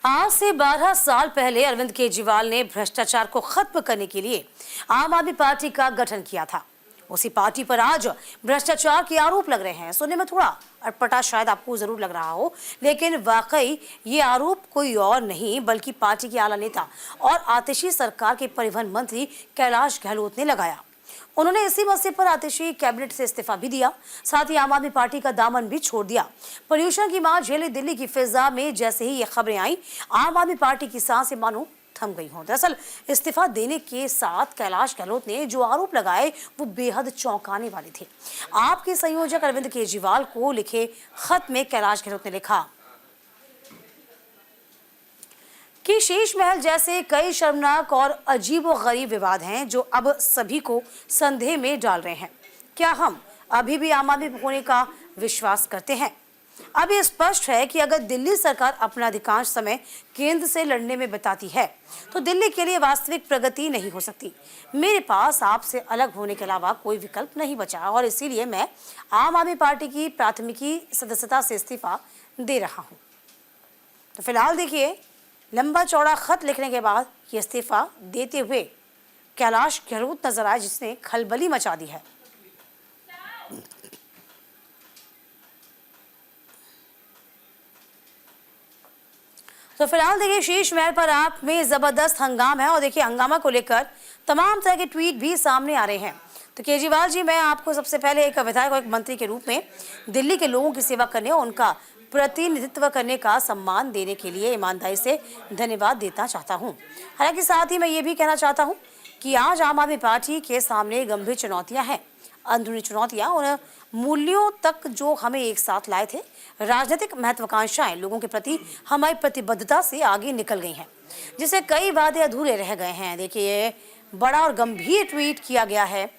आज से 12 साल पहले अरविंद केजरीवाल ने भ्रष्टाचार को खत्म करने के लिए आम आदमी पार्टी का गठन किया था। उसी पार्टी पर आज भ्रष्टाचार के आरोप लग रहे हैं। सुनने में थोड़ा अटपटा शायद आपको जरूर लग रहा हो, लेकिन वाकई ये आरोप कोई और नहीं बल्कि पार्टी के आला नेता और आतिशी सरकार के परिवहन मंत्री कैलाश गहलोत ने लगाया। उन्होंने इसी मसले पर आतिशी कैबिनेट से इस्तीफा भी दिया, साथ ही आम आदमी पार्टी का दामन भी छोड़ दिया। प्रदूषण की मां झेले दिल्ली की फिजा में जैसे ही ये खबरें आई, आम आदमी पार्टी की सांसें मानो थम गई हों। दरअसल इस्तीफा देने के साथ कैलाश गहलोत ने जो आरोप लगाए वो बेहद चौंकाने वाले थे। आपके संयोजक अरविंद केजरीवाल को लिखे खत में कैलाश गहलोत ने लिखा कि शीश महल जैसे कई शर्मनाक और अजीबोगरीब विवाद हैं जो अब सभी को संदेह में डाल रहे हैं। क्या हम अभी भी आम आदमी होने का विश्वास करते हैं? अब ये स्पष्ट है कि अगर दिल्ली सरकार अपना अधिकांश समय केंद्र से लड़ने में बिताती है तो दिल्ली के लिए वास्तविक प्रगति नहीं हो सकती। मेरे पास आपसे अलग होने के अलावा कोई विकल्प नहीं बचा और इसीलिए मैं आम आदमी पार्टी की प्राथमिकी सदस्यता से इस्तीफा दे रहा हूँ। तो फिलहाल देखिए, लंबा चौड़ा खत लिखने के बाद ये इस्तीफा देते हुए कैलाश गहलोत नजर आए, जिसने खलबली मचा दी है। तो फिलहाल देखिए, शीश महल पर आप में जबरदस्त हंगामा है और देखिए हंगामा को लेकर तमाम तरह के ट्वीट भी सामने आ रहे हैं। तो केजरीवाल जी, मैं आपको सबसे पहले एक विधायक और एक मंत्री के रूप में दिल्ली के लोगों की सेवा करने और उनका प्रतिनिधित्व करने का सम्मान देने के लिए ईमानदारी से धन्यवाद देना चाहता हूं। हालांकि साथ ही मैं ये भी कहना चाहता हूं कि आज आम आदमी पार्टी के सामने गंभीर चुनौतियां हैं, अंदरूनी चुनौतियां, उन मूल्यों तक जो हमें एक साथ लाए थे। राजनीतिक महत्वाकांक्षाएं लोगों के प्रति हमारी प्रतिबद्धता से आगे निकल गई हैं, जिससे कई वादे अधूरे रह गए हैं। देखिए, बड़ा और गंभीर ट्वीट किया गया है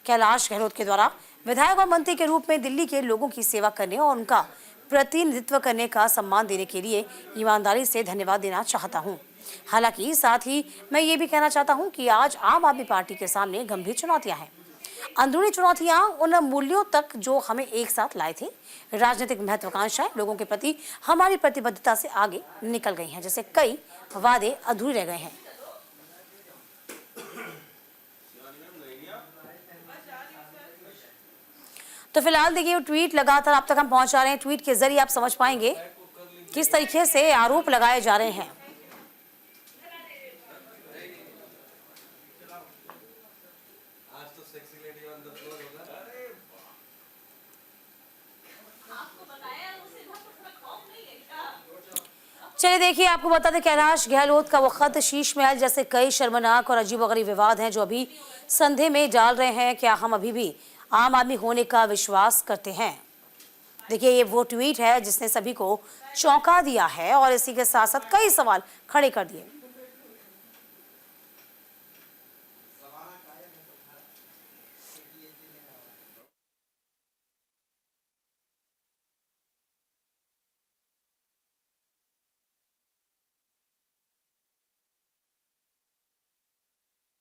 कैलाश गहलोत के द्वारा। विधायक और मंत्री के रूप में दिल्ली के लोगों की सेवा करने और उनका प्रतिनिधित्व करने का सम्मान देने के लिए ईमानदारी से धन्यवाद देना चाहता हूं। हालांकि साथ ही मैं ये भी कहना चाहता हूं कि आज आम आदमी पार्टी के सामने गंभीर चुनौतियां हैं, अंदरूनी चुनौतियां उन मूल्यों तक जो हमें एक साथ लाए थे। राजनीतिक महत्वाकांक्षाएं लोगों के प्रति हमारी प्रतिबद्धता से आगे निकल गई हैं, जैसे कई वादे अधूरे रह गए हैं। तो फिलहाल देखिए, ट्वीट लगातार आप तक हम पहुंचा रहे हैं। ट्वीट के जरिए आप समझ पाएंगे किस तरीके से आरोप लगाए जा रहे हैं। चलिए देखिए, आपको बता दें, कैलाश गहलोत का वो खत, शीश महल जैसे कई शर्मनाक और अजीबोगरीब विवाद हैं जो अभी संदेह में डाल रहे हैं। क्या हम अभी भी आम आदमी होने का विश्वास करते हैं? देखिए, ये वो ट्वीट है जिसने सभी को चौंका दिया है और इसी के साथ साथ कई सवाल खड़े कर दिए।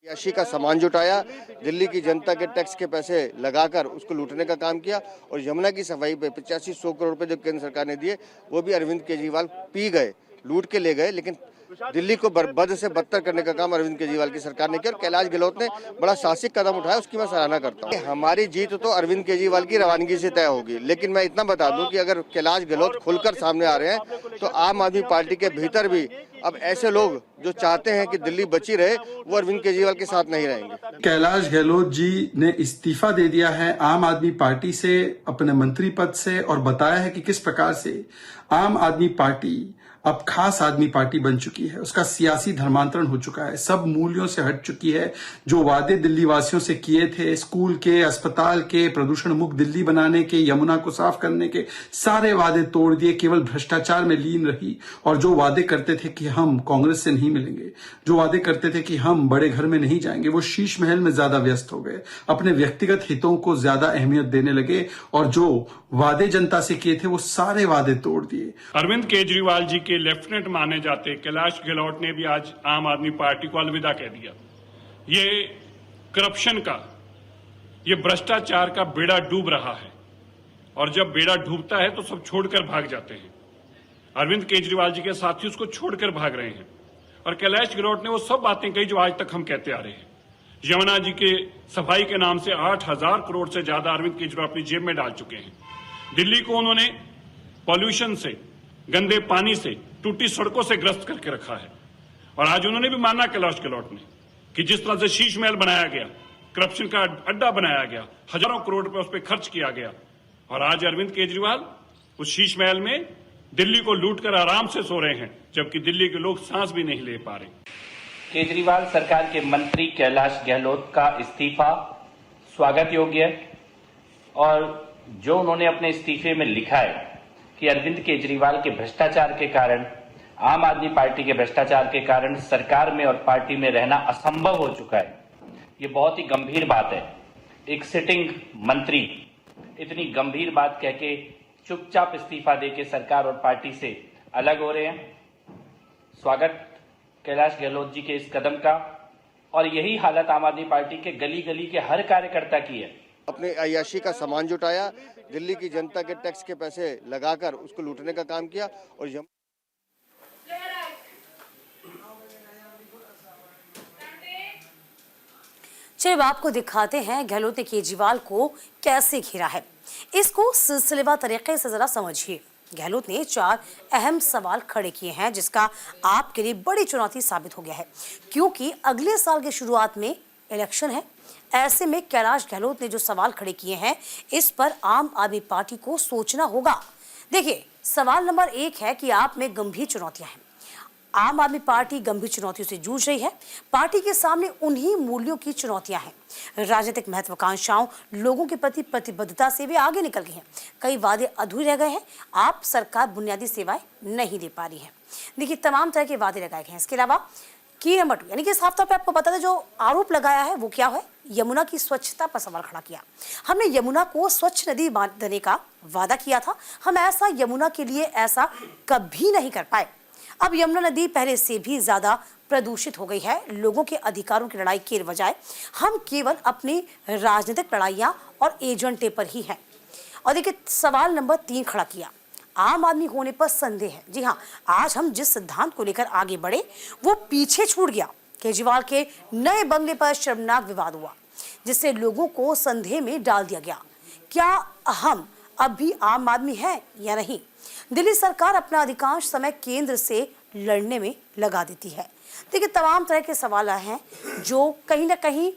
याशी का सामान जुटाया, दिल्ली की जनता के टैक्स के पैसे लगाकर उसको लूटने का काम किया और यमुना की सफाई पे 85-100 करोड़ रुपए जो केंद्र सरकार ने दिए वो भी अरविंद केजरीवाल पी गए, लूट के ले गए। लेकिन दिल्ली को बद से बदतर करने का काम अरविंद केजरीवाल की सरकार ने किया और कैलाश गहलोत ने बड़ा साहसिक कदम उठाया, उसकी मैं सराहना करता हूँ। हमारी जीत तो अरविंद केजरीवाल की रवानगी से तय होगी, लेकिन मैं इतना बता दूं कि अगर कैलाश गहलोत खुलकर सामने आ रहे हैं तो आम आदमी पार्टी के भीतर भी अब ऐसे लोग जो चाहते हैं कि दिल्ली बची रहे वो अरविंद केजरीवाल के साथ नहीं रहेंगे। कैलाश गहलोत जी ने इस्तीफा दे दिया है आम आदमी पार्टी से, अपने मंत्री पद से, और बताया है कि किस प्रकार से आम आदमी पार्टी अब खास आदमी पार्टी बन चुकी है। उसका सियासी धर्मांतरण हो चुका है, सब मूल्यों से हट चुकी है। जो वादे दिल्ली वासियों से किए थे, स्कूल के, अस्पताल के, प्रदूषण मुक्त दिल्ली बनाने के, यमुना को साफ करने के, सारे वादे तोड़ दिए, केवल भ्रष्टाचार में लीन रही। और जो वादे करते थे कि हम कांग्रेस से नहीं मिलेंगे, जो वादे करते थे कि हम बड़े घर में नहीं जाएंगे, वो शीश महल में ज्यादा व्यस्त हो गए, अपने व्यक्तिगत हितों को ज्यादा अहमियत देने लगे और जो वादे जनता से किए थे वो सारे वादे तोड़ दिए। अरविंद केजरीवाल जी के लेफ्टिनेंट माने जाते कैलाश गहलोत ने भी आज आम आदमी पार्टी को अलविदा कह दिया। ये करप्शन का, ये भ्रष्टाचार का बेड़ा डूब रहा है और जब बेड़ा डूबता है तो सब छोड़कर भाग जाते हैं। अरविंद केजरीवाल जी के साथी उसको छोड़कर भाग रहे हैं। और कैलाश गहलोत ने वो सब बातें कही जो आज तक हम कहते आ रहे हैं। यमुना जी के सफाई के नाम से 8,000 करोड़ से ज्यादा अरविंद केजरीवाल अपनी जेब में डाल चुके हैं। दिल्ली को उन्होंने पॉल्यूशन से, गंदे पानी से, टूटी सड़कों से ग्रस्त करके रखा है। और आज उन्होंने भी माना कैलाश गहलोत ने कि जिस तरह से शीश महल बनाया गया, करप्शन का अड्डा बनाया गया, हजारों करोड़ रुपए उस पर खर्च किया गया, और आज अरविंद केजरीवाल उस शीश महल में दिल्ली को लूटकर आराम से सो रहे हैं, जबकि दिल्ली के लोग सांस भी नहीं ले पा रहे। केजरीवाल सरकार के मंत्री कैलाश गहलोत का इस्तीफा स्वागत योग्य है और जो उन्होंने अपने इस्तीफे में लिखा है कि अरविंद केजरीवाल के भ्रष्टाचार के कारण, आम आदमी पार्टी के भ्रष्टाचार के कारण सरकार में और पार्टी में रहना असंभव हो चुका है, ये बहुत ही गंभीर बात है। एक सिटिंग मंत्री इतनी गंभीर बात कह के चुपचाप इस्तीफा देके सरकार और पार्टी से अलग हो रहे हैं। स्वागत कैलाश गहलोत जी के इस कदम का, और यही हालत आम आदमी पार्टी के गली गली के हर कार्यकर्ता की है। अपने अय्याशी का सामान जुटाया, दिल्ली की जनता के टैक्स के पैसे लगाकर उसको लूटने का काम किया। और चलिए अब आपको दिखाते हैं गहलोत ने केजरीवाल को कैसे घेरा है। इसको सिलसिलेवार तरीके से जरा समझिए। गहलोत ने 4 अहम सवाल खड़े किए हैं, जिसका आपके लिए बड़ी चुनौती साबित हो गया है, क्योंकि अगले साल की शुरुआत में इलेक्शन है। ऐसे में कैलाश गहलोत ने जो सवाल खड़े किए हैं, इस पर आम आदमी पार्टी को सोचना होगा। देखिए, सवाल नंबर 1 है कि आप में गंभीर चुनौतियां हैं। आम आदमी पार्टी गंभीर चुनौतियों से जूझ रही है। पार्टी के सामने उन्हीं मूल्यों की चुनौतियां हैं। राजनीतिक महत्वाकांक्षाओं, लोगों के प्रति प्रतिबद्धता से भी आगे निकल गई हैं। कई वादे अधूरे रह गए हैं। आप सरकार बुनियादी सेवाएं नहीं दे पा रही है। देखिए, तमाम तरह के वादे लगाए गए हैं। इसके अलावा की नंबर 2 यानी कि साफ तौर पे आपको बता दें, जो आरोप लगाया है वो क्या है। यमुना की स्वच्छता पर सवाल खड़ा किया। हमने यमुना को स्वच्छ नदी देने का वादा किया था। हम ऐसा यमुना के लिए ऐसा कभी नहीं कर पाए। अब यमुना नदी पहले से भी ज्यादा प्रदूषित हो गई है। लोगों के अधिकारों की लड़ाई के बजाय हम केवल अपनी राजनीतिक लड़ाइयां और एजेंडे पर ही हैं। और देखिए, सवाल नंबर 3 खड़ा किया, आम आदमी होने पर संदेह है। जी हाँ, आज हम जिस सिद्धांत को लेकर आगे बढ़े वो पीछे छूट गया। केजरीवाल के नए बंगले पर शर्मनाक विवाद हुआ, जिससे लोगों को संदेह में डाल दिया गया। क्या हम अब भी आम आदमी हैं या नहीं? दिल्ली सरकार अपना अधिकांश समय केंद्र से लड़ने में लगा देती है। देखिए, तमाम तरह के सवाल हैं जो कहीं ना कहीं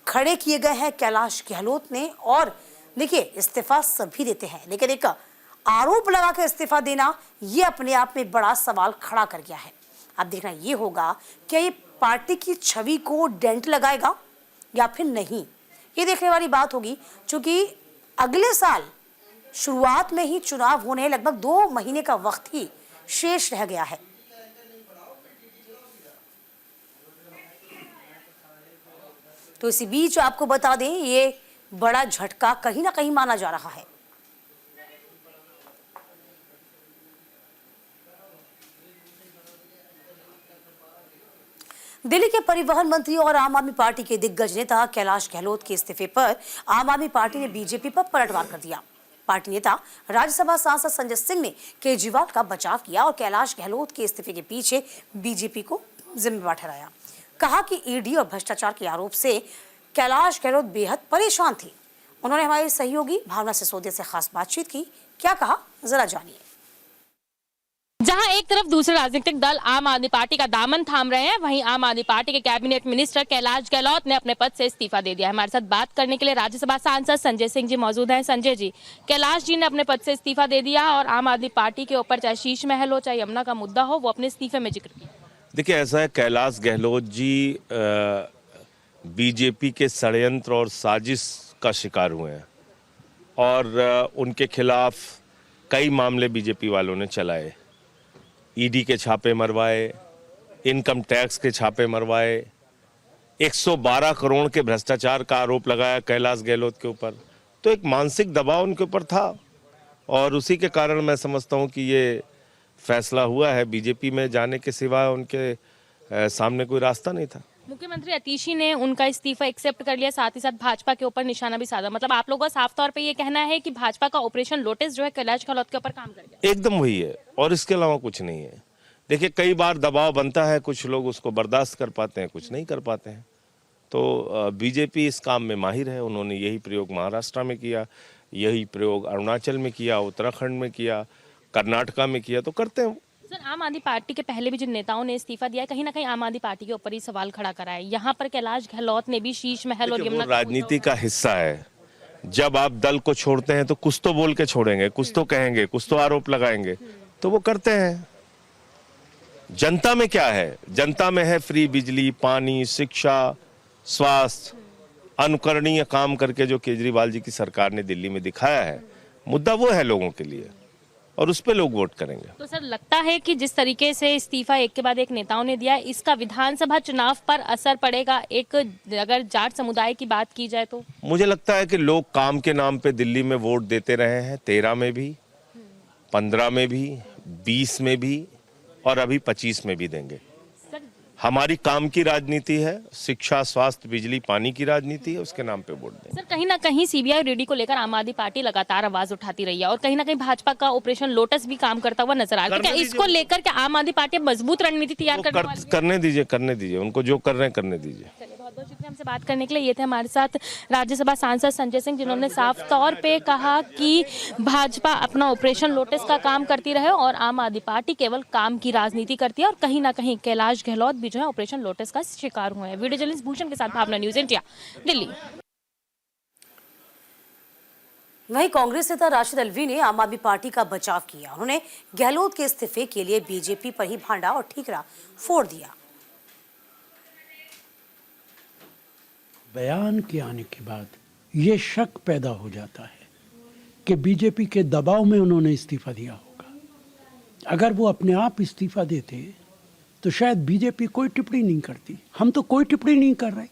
खड़े किए गए हैं कैलाश गहलोत ने। और देखिए, इस्तीफा सभी देते हैं, लेकिन एक आरोप लगा कर इस्तीफा देना ये अपने आप में बड़ा सवाल खड़ा कर गया है। अब देखना ये होगा कि ये पार्टी की छवि को डेंट लगाएगा या फिर नहीं, ये देखने वाली बात होगी। क्योंकि अगले साल शुरुआत में ही चुनाव होने, लगभग 2 महीने का वक्त ही शेष रह गया है। तो इसी बीच आपको बता दें, ये बड़ा झटका कहीं ना कहीं माना जा रहा है। दिल्ली के परिवहन मंत्री और आम आदमी पार्टी के दिग्गज नेता कैलाश गहलोत के इस्तीफे पर आम आदमी पार्टी ने बीजेपी पर पलटवार कर दिया। पार्टी नेता राज्यसभा सांसद संजय सिंह ने केजरीवाल का बचाव किया और कैलाश गहलोत के इस्तीफे के पीछे बीजेपी को जिम्मेवार ठहराया। कहा कि ईडी और भ्रष्टाचार के आरोप से कैलाश गहलोत बेहद परेशान थे। उन्होंने हमारे सहयोगी भावना सिसोदिया से खास बातचीत की। क्या कहा, जरा जानिए। जहां एक तरफ दूसरे राजनीतिक दल आम आदमी पार्टी का दामन थाम रहे हैं, वहीं आम आदमी पार्टी के कैबिनेट मिनिस्टर कैलाश गहलोत ने अपने पद से इस्तीफा दे दिया है। हमारे साथ बात करने के लिए राज्यसभा सांसद संजय सिंह जी मौजूद हैं। संजय जी, कैलाश जी ने अपने पद से इस्तीफा दे दिया और आम आदमी पार्टी के ऊपर चाहे शीश महल हो, चाहे यमुना का मुद्दा हो, वो अपने इस्तीफे में जिक्र किया। देखिए, ऐसा है, कैलाश गहलोत जी बीजेपी के षड्यंत्र और साजिश का शिकार हुए हैं और उनके खिलाफ कई मामले बीजेपी वालों ने चलाए। ईडी के छापे मरवाए, इनकम टैक्स के छापे मरवाए, 112 करोड़ के भ्रष्टाचार का आरोप लगाया कैलाश गहलोत के ऊपर। तो एक मानसिक दबाव उनके ऊपर था और उसी के कारण मैं समझता हूं कि ये फैसला हुआ है। बीजेपी में जाने के सिवा उनके सामने कोई रास्ता नहीं था। मुख्यमंत्री अतीशी ने उनका इस्तीफा एक्सेप्ट कर लिया, साथ ही साथ भाजपा के ऊपर निशाना भी साधा। मतलब आप लोगों का साफ तौर पे ये कहना है कि भाजपा का ऑपरेशन लोटस जो है कैलाश गहलोत के ऊपर काम कर गया। एकदम वही है और इसके अलावा कुछ नहीं है। देखिए, कई बार दबाव बनता है, कुछ लोग उसको बर्दाश्त कर पाते हैं, कुछ नहीं कर पाते हैं। तो बीजेपी इस काम में माहिर है। उन्होंने यही प्रयोग महाराष्ट्र में किया, यही प्रयोग अरुणाचल में किया, उत्तराखंड में किया, कर्नाटका में किया, तो करते हैं। सर, आम आदमी पार्टी के पहले भी जिन नेताओं ने इस्तीफा दिया है, कहीं ना कहीं आम आदमी पार्टी के ऊपर ही सवाल खड़ा करा है। यहाँ पर कैलाश गहलोत ने भी शीश महल और यमुना राजनीति का हिस्सा है। जब आप दल को छोड़ते हैं तो कुछ तो बोल के छोड़ेंगे, कुछ तो कहेंगे, कुछ तो आरोप लगाएंगे, तो वो करते हैं। जनता में क्या है? जनता में है फ्री बिजली, पानी, शिक्षा, स्वास्थ्य, अनुकरणीय काम करके जो केजरीवाल जी की सरकार ने दिल्ली में दिखाया है। मुद्दा वो है लोगों के लिए और उस पे लोग वोट करेंगे। तो सर, लगता है कि जिस तरीके से इस्तीफा एक के बाद एक नेताओं ने दिया, इसका विधानसभा चुनाव पर असर पड़ेगा? एक अगर जाट समुदाय की बात की जाए तो मुझे लगता है कि लोग काम के नाम पे दिल्ली में वोट देते रहे हैं। 13 में भी, 15 में भी, 20 में भी और अभी 25 में भी देंगे। हमारी काम की राजनीति है, शिक्षा, स्वास्थ्य, बिजली, पानी की राजनीति है, उसके नाम पे वोट देंगे। सर, कहीं ना कहीं सीबीआई और ईडी को लेकर आम आदमी पार्टी लगातार आवाज उठाती रही है और कहीं ना कहीं भाजपा का ऑपरेशन लोटस भी काम करता हुआ नजर आ रहा है। क्या इसको लेकर क्या आम आदमी पार्टी मजबूत रणनीति तैयार करने दीजिए, उनको जो कर रहे हैं करने दीजिए। बहुत बहुत शुक्रिया हमसे बात करने के लिए। ये थे हमारे साथ राज्यसभा सांसद संजय सिंह, जिन्होंने साफ तौर पे कहा कि भाजपा अपना ऑपरेशन लोटस का काम करती रहे और आम आदमी पार्टी केवल काम की राजनीति करती है और कहीं ना कहीं कैलाश गहलोत भी जो है ऑपरेशन लोटस का शिकार हुए हैं। वीडियो जर्नलिस्ट भूषण के साथ भावना, न्यूज़ इंडिया, दिल्ली। वहीं कांग्रेस नेता राशिद अलवी ने आम आदमी पार्टी का बचाव किया। उन्होंने गहलोत के इस्तीफे के लिए बीजेपी पर ही भांडा और ठीकरा फोड़ दिया। बयान के आने के बाद ये शक पैदा हो जाता है कि बीजेपी के दबाव में उन्होंने इस्तीफा दिया होगा। अगर वो अपने आप इस्तीफा देते तो शायद बीजेपी कोई टिप्पणी नहीं करती। हम तो कोई टिप्पणी नहीं कर रहे,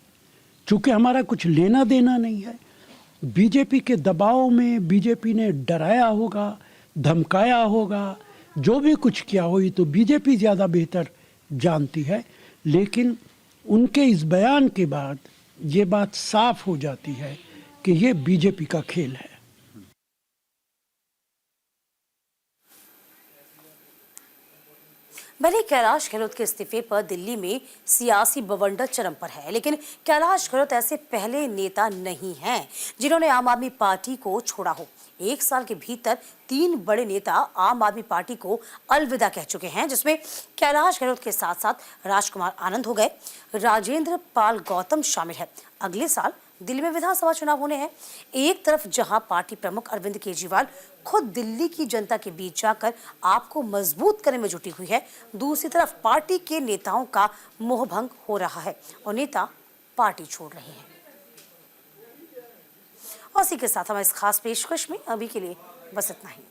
चूंकि हमारा कुछ लेना देना नहीं है। बीजेपी के दबाव में बीजेपी ने डराया होगा, धमकाया होगा, जो भी कुछ किया हो, ये तो बीजेपी ज़्यादा बेहतर जानती है। लेकिन उनके इस बयान के बाद ये बात साफ हो जाती है कि ये बीजेपी का खेल है। भले कैलाश गहलोत के इस्तीफे पर दिल्ली में सियासी बवंडर चरम पर है, लेकिन कैलाश गहलोत ऐसे पहले नेता नहीं हैं जिन्होंने आम आदमी पार्टी को छोड़ा हो। 1 साल के भीतर 3 बड़े नेता आम आदमी पार्टी को अलविदा कह चुके हैं, जिसमें कैलाश गहलोत के साथ साथ राजकुमार आनंद हो गए, राजेंद्र पाल गौतम शामिल है। अगले साल दिल्ली में विधानसभा चुनाव होने हैं। एक तरफ जहां पार्टी प्रमुख अरविंद केजरीवाल खुद दिल्ली की जनता के बीच जाकर आपको मजबूत करने में जुटी हुई है, दूसरी तरफ पार्टी के नेताओं का मोहभंग हो रहा है और नेता पार्टी छोड़ रहे हैं। और इसी के साथ हमारे इस खास पेशकश में अभी के लिए बस इतना ही।